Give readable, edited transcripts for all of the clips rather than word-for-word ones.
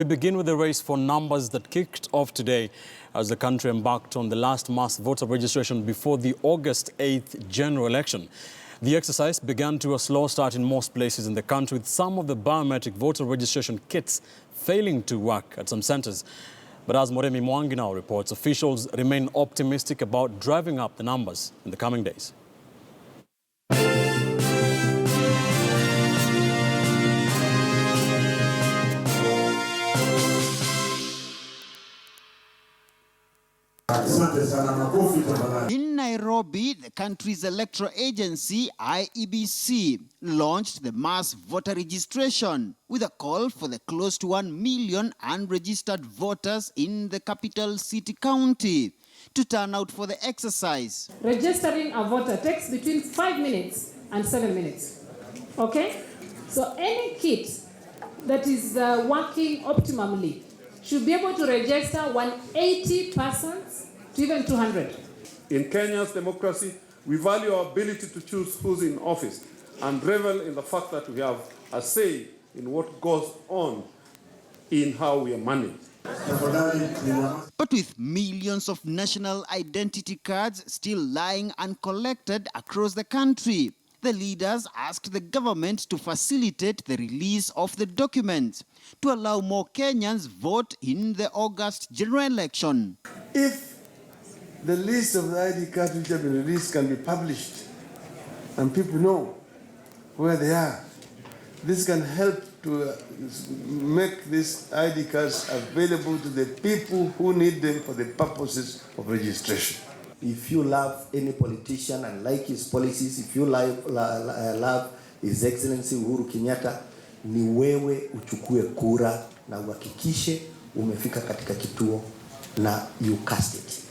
We begin with the race for numbers that kicked off today as the country embarked on the last mass voter registration before the August 8th general election. The exercise began to a slow start in most places in the country, with some of the biometric voter registration kits failing to work at some centres. But as Murimi Mwangi now reports, officials remain optimistic about driving up the numbers in the coming days. In Nairobi, the country's electoral agency, IEBC, launched the mass voter registration with a call for the close to 1 million unregistered voters in the capital city county to turn out for the exercise. Registering a voter takes between 5 minutes and 7 minutes. Okay? So any kit that is working optimally should be able to register 180 persons to even 200. In Kenya's democracy, we value our ability to choose who's in office and revel in the fact that we have a say in what goes on in how we are managed. But with millions of national identity cards still lying uncollected across the country, the leaders asked the government to facilitate the release of the documents to allow more Kenyans vote in the August general election. If the list of the ID cards which have been released can be published and people know where they are, this can help to make these ID cards available to the people who need them for the purposes of registration. If you love any politician and like his policies, if you love His Excellency Uhuru Kenyatta, ni wewe uchukue kura na uhakikishe umefika katika kituo na you cast it.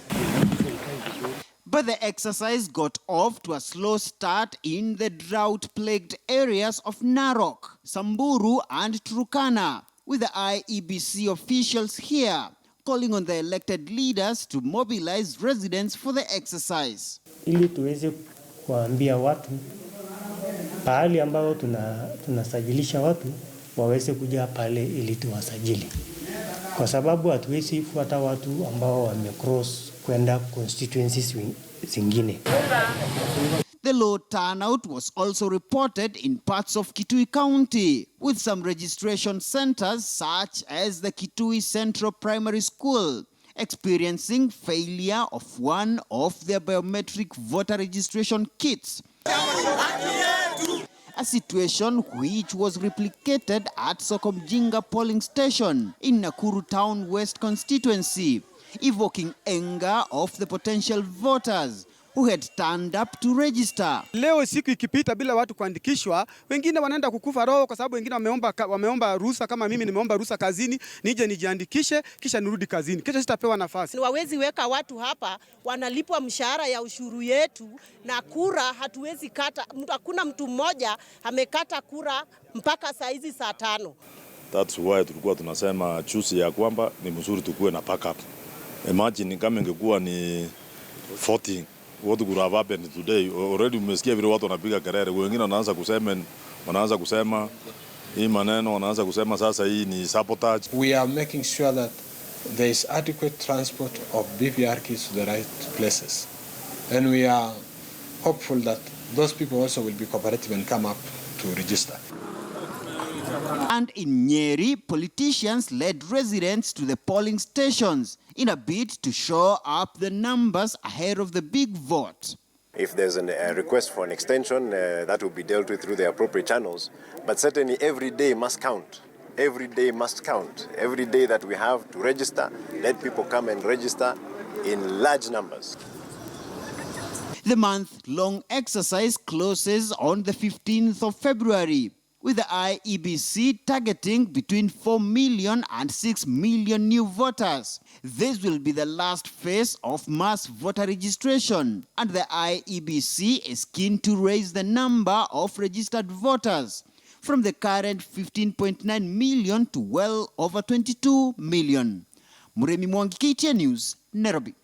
But the exercise got off to a slow start in the drought-plagued areas of Narok, Samburu and Turkana, with the IEBC officials here calling on the elected leaders to mobilize residents for the exercise. Ili tuweze kuambia watu pahali ambao tunasajilisha watu waweze kuja pale ili tuwasajili. Kwa sababu hatuwezi fuata watu ambao wamecross kwenda constituencies zingine. The low turnout was also reported in parts of Kitui County, with some registration centers such as the Kitui Central Primary School experiencing failure of one of their biometric voter registration kits. A situation which was replicated at Sokomjinga polling station in Nakuru Town West constituency, evoking anger of the potential voters who had turned up to register. Leo siku ikipita bila watu kuandikishwa, wengine wanaenda kukufa roho kwa sababu wengine wameomba ruhusa kama mimi nimeomba ruhusa kazini, nije nijiandikishe kisha nirudi kazini. Kisha sitapewa nafasi. Wawezi weka watu hapa wanalipwa mshahara ya ushuru yetu na kura hatuwezi kata. Hakuna mtu mmoja amekata kura mpaka saa hizi saa 5. That's why tulikuwa tunasema chusi ya kwamba ni mzuri tukue na backup. Imagine kama ingekuwa ni 14, what could have happened today? Already umesikia vile watu wanapiga kelele, wengine wanaanza kusema hii maneno, wanaanza kusema sasa hii ni sabotage. We are making sure that there is adequate transport of BVR keys to the right places, and we are hopeful that those people also will be cooperative and come up to register. And in Nyeri, politicians led residents to the polling stations in a bid to show up the numbers ahead of the big vote. If there's a request for an extension, that will be dealt with through the appropriate channels. But certainly every day must count. Every day must count. Every day that we have to register, let people come and register in large numbers. The month-long exercise closes on the 15th of February, with the IEBC targeting between 4 million and 6 million new voters. This will be the last phase of mass voter registration, and the IEBC is keen to raise the number of registered voters from the current 15.9 million to well over 22 million. Murimi Mwangi, KTN News, Nairobi.